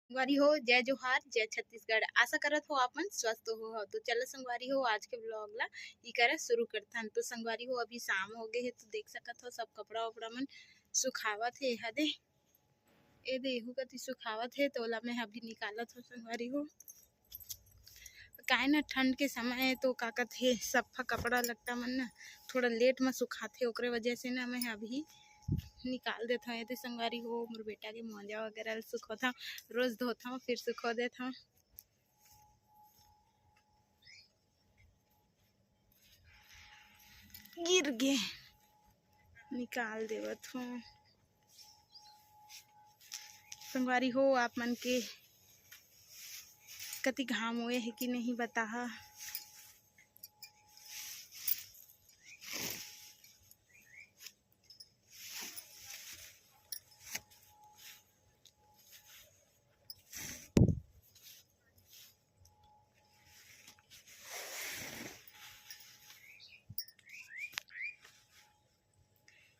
संगवारी हो, जय जोहार, जय छत्तीसगढ़। आशा करत हो आप मन स्वस्थ हो। तो चलो संगवारी हो, आज के ब्लॉग ला ई करा शुरू करथन। तो संगवारी हो, अभी शाम हो गए है तो देख सकत हो सब कपड़ा उपड़ा मन सुखावत है। हदे ए दे एहू कति सुखावत है तो ओला मैं अभी निकालत हो संगवारी हो। काहे ना ठंड के समय है तो का कथे सफा कपड़ा लगता मन ना थोड़ा लेट में सुखाथे, ओकरे वजह से ना मैं अभी निकाल देता हूँ। तो संगवारी हो, मोर बेटा के मोजा वगैरह सुखोता रोज धोता हूँ फिर सुखो देता हूँ। गिर गे निकाल देवत हूँ। संगवारी हो, आप मन के कति घाम हुए है कि नहीं बताहा।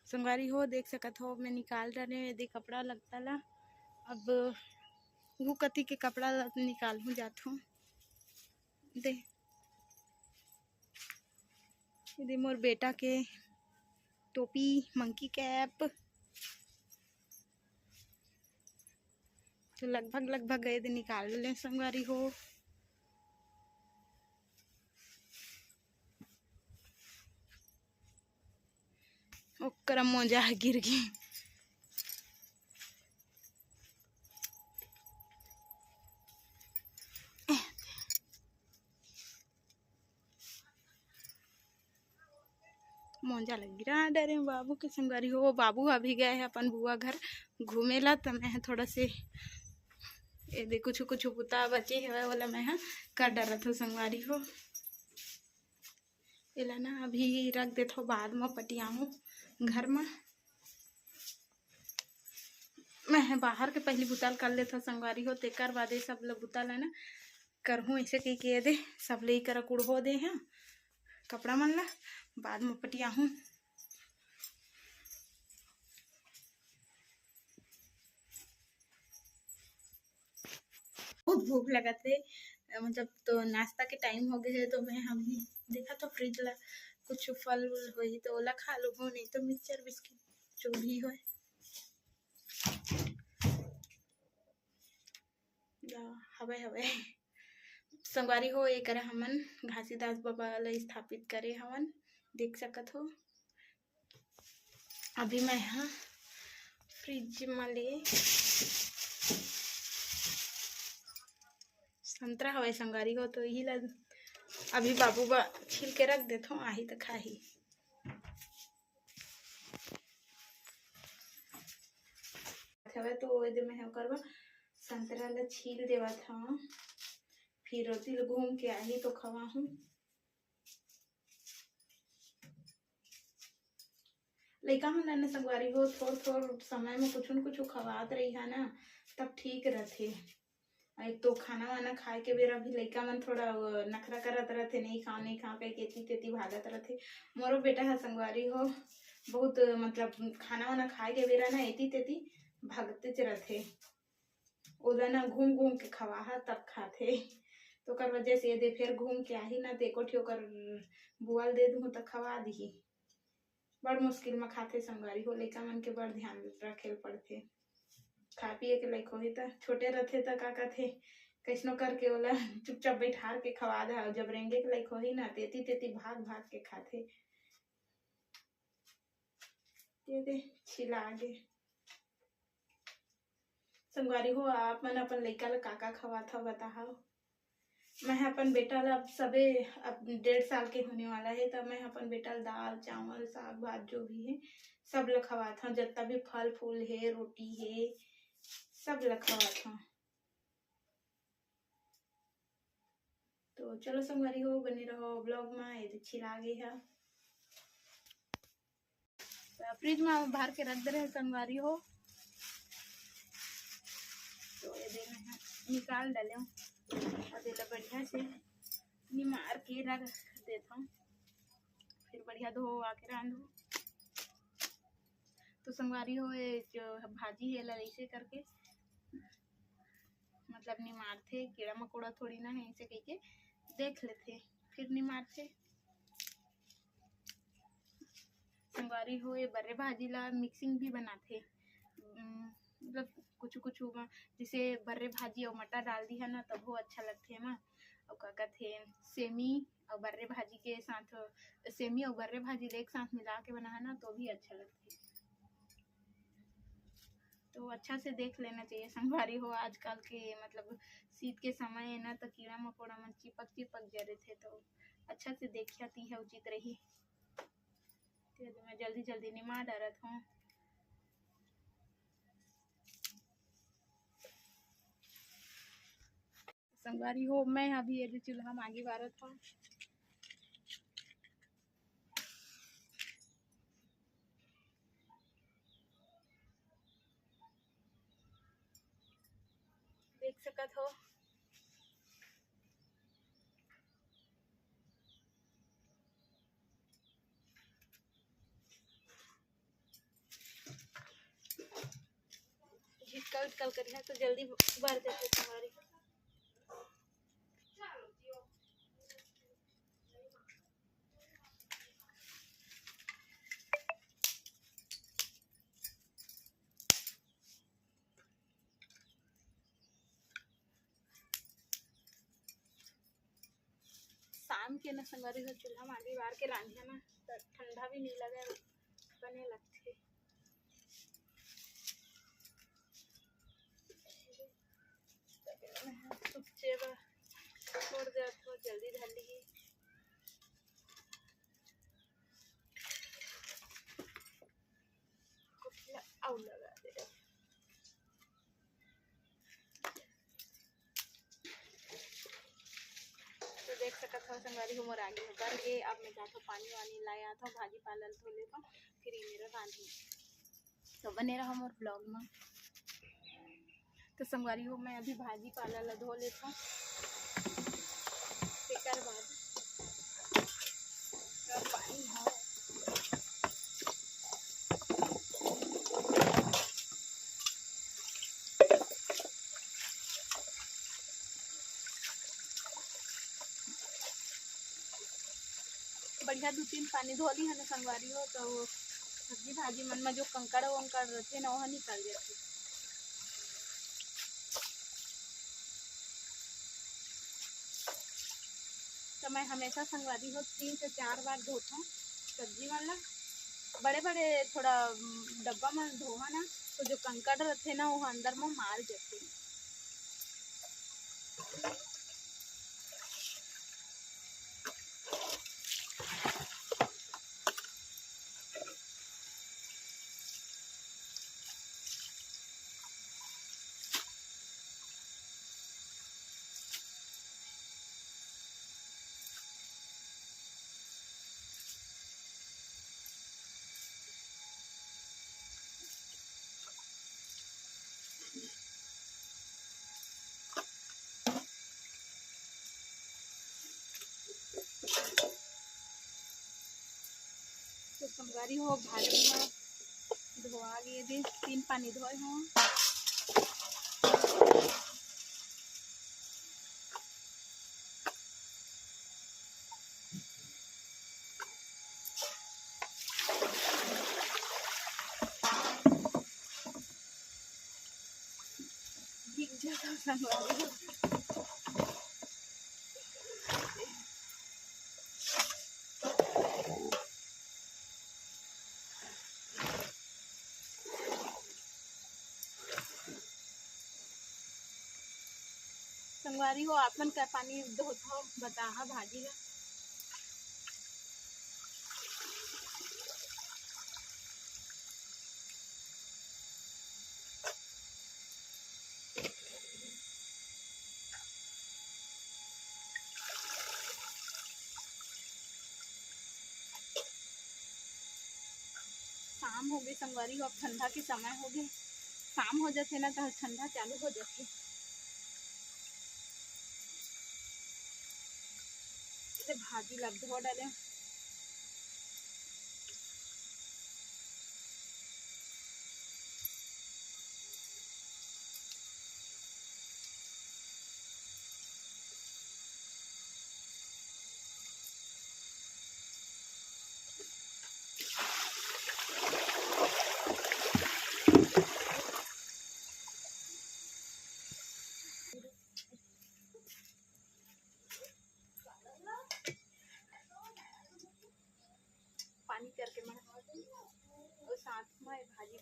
संगवारी हो, देख सकत हो मैं निकाल रहे दे कपड़ा लगता ला। अब वो कति के कपड़ा निकाल हूँ जात हूँ। दे मोर बेटा के टोपी मंकी कैप तो लगभग गए दे निकाल ले संगवारी हो। ओकरा मोजा गिर गई। मोजा लग गिरा डरे बाबू के संगवारी हो। बाबू अभी गए हैं अपन बुआ घर घूमे ला तो मैं थोड़ा से ये दे कुछ कुछ पुता बचे है वाला मैं कर डरत हूँ संगवारी हो। एला ना अभी रख देता हूँ, बाद में पटियाऊँ घर में। मैं बाहर के पहली बुताल कर लेता संगवारी हो, तेकर बाद सब लोग बुताल है ना करहूँ ऐसे कही के दे सब ले कर कुड़हो दे हैं कपड़ा मन ला, बाद में पटियाहूँ। बहुत भूख लगा थे, मतलब तो नाश्ता के टाइम हो गए है तो मैं हम देखा तो फ्रिज ला कुछ फल हो तो ओला खा लूँ, नहीं तो मिक्सचर बिस्किट जो भी हो। हवे हवे संगवारी हो, एक हमन घासीदास बाबा ला स्थापित करे हवन, देख सकत हो। अभी मैं यहाँ फ्रिज में ले संतरा हवे संगवारी हो तो यही ला अभी बाबू बा छील के रख देता हूँ, आही तो खाही। तो मैं करवा संतरा ला छील देवा था फिर तिल घूम के आही तो खवा हूँ। लइका मन ना संगवारी हो थोड़ समय में कुछ न कुछ खवात रही है ना तब ठीक रहते। एक तो खाना वाना खाए के बेरा भी लइका मन थोड़ा नखरा करत रहते, नहीं खाओ कह केती तेती भागत रहते। मोरो बेटा है संगवारी हो बहुत मतलब खाना वाना खाए के बेरा ना एती तेती भागते रहते, ओला ना घूम घूम के खवाहा तब खाथे। तो कर वजह से दे फिर घूम के आही ना ते कोठियो कर बुआल दे दूँ तो खवा दी। बड़ मुश्किल में खाते संगवारी हो, लइका मन के बड़ ध्यान रखे पड़थे। खा पिए के लायक होही त छोटे रहते त का कहथे कैसनो करके ओला चुपचाप बैठार के खवा दा, जब रेंगे के लायक होही ना तेती तेती भाग भाग के खाथे। दे छिला आगे संगवारी हो, आप मन अपन लइका ला का खवात हो बताओ। मैं अपन बेटा ला सबे अब 1.5 साल के होने वाला है तब मैं अपन बेटा ला दाल चावल साग भात जो भी है सब ला खवात हूँ, जितना भी फल फूल है रोटी है सब ला खवात हूँ। तो चलो संगवारी हो, बने रहो ब्लॉग में। ये छिला गई है फ्रिज में बाहर के रख दे रहे संगवारी हो, तो ये देना है निकाल डाले अदेला बढ़िया से निमार के रख देता हूँ, फिर बढ़िया धो आके रांधो। तो संगवारी हो, ये जो भाजी है ऐसे करके मतलब नहीं मारते, कीड़ा मकोड़ा थोड़ी ना है, ऐसे कह के देख लेते फिर नहीं मारते। संगवारी हो ये बर्रे भाजी ला मिक्सिंग भी बनाते, मतलब कुछ कुछ जैसे बर्रे भाजी और मटर डाल दी है ना तब वो अच्छा लगते है ना। और क्या कहते सेमी और बर्रे भाजी के साथ, सेमी और बर्रे भाजी एक साथ मिला के बना है ना तो भी अच्छा लगता है। तो अच्छा से देख लेना चाहिए संगवारी हो, आजकल के मतलब शीत के समय है ना तो कीड़ा मकोड़ा मन चिपक चिपक जा रहे थे, तो अच्छा से देखती है उचित रही। तो मैं जल्दी जल्दी निमा डरत हूँ। संगवारी हो मैं अभी ये चूल्हा मांगी बारत हूँ। देख सकत हो झिटका उटकल करी है तो जल्दी भर जाते संगवारी। शाम के ना संगवारी हो चूल्हा मांगी बार के रांधिया ना तो ठंडा भी नहीं लगे बने लगते। छोड़ दे तो जल्दी धर ली आउ लगा दे। तो देख सकत हो संगवारी हो मोर आगे भर के अब मैं जाता पानी वानी लाया था भाजी पालल धो लेता फिर ये मेरा रांधी। तो बने रहा मोर ब्लॉग में। तो संगवारी हो मैं अभी भाजी पालल धो लेता फिर बाद पानी हो बढ़िया 2-3 पानी धो ली है ना संगवारी हो तो सब्जी भाजी मन में जो कंकड़ वंकड़ रहते ना वह निकल जाते। तो मैं हमेशा संगवारी हो 3 से 4 बार धोता हूँ सब्जी वाला। बड़े बड़े थोड़ा डब्बा में धोवा ना तो जो कंकड़ रहते ना वो अंदर में मार जाते। तो संगवारी हो भाजी में धोआ गए थे 3 पानी धोए हो। भीग जाता संगवारी हो। संगवारी हो आपन का पानी धोता बताहा भाजी ला। शाम हो गई संगवारी हो, अब ठंडा के समय हो गए, शाम हो जाते ना तो ठंडा चालू हो जाते। भाजी लग धो डाले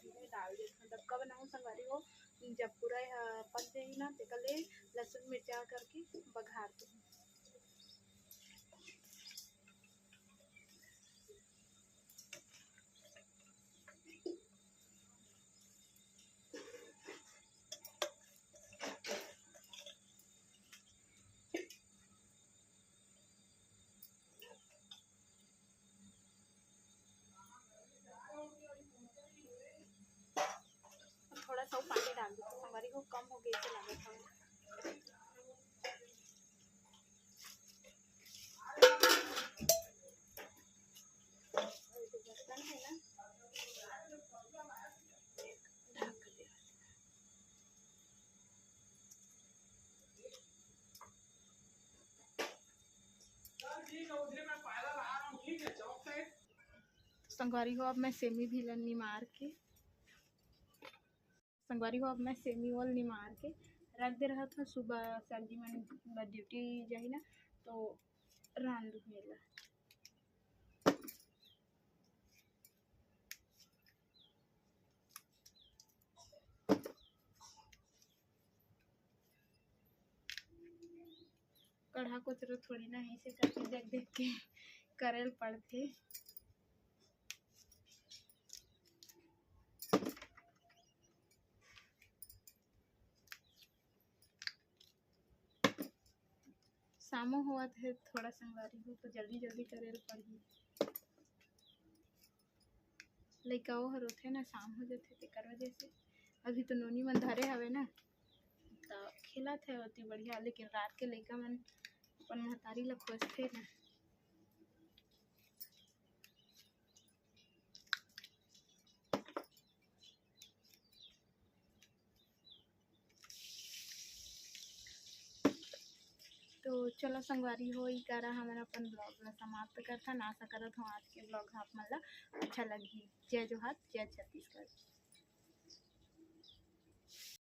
धीरे डाल देते तब का बनाऊँ संगवारी हो। जब पूरा पक जाएगी ना तो ले लहसुन मिर्चा करके बघार दूँ। थोड़ा सा पानी डाल दो संगवारी को, कम हो गई से लगे थोड़ा। बर्तन है ना ढक दे। संगवारी हो अब मैं सेमी भी निमार के संगवारी हो अब मैं सेमी वाल निमार के रख दे रहा था। सुबह सब्जी में ड्यूटी जाही ना तो रान दुहेला। कढ़ा को तो थोड़ी ना ऐसे करके देख देख के करेल पड़ते। शामो हुआ थे थोड़ा संगवारी हो तो जल्दी जल्दी करेल पड़ी। लइका हर होथे ना शाम हो जाथे तेकर वजह से। अभी तो नोनी मन धरे हवे ना तो खेलत है अति बढ़िया, लेकिन रात के लइका मन अपन महतारी ला खोजथे ना। तो चलो संगवारी हो ई करा हमन अपन ब्लॉग ला समाप्त करथन। आशा करत हूँ आज के ब्लॉग आप मन ला अच्छा लगी। जय जोहार, जय छत्तीसगढ़।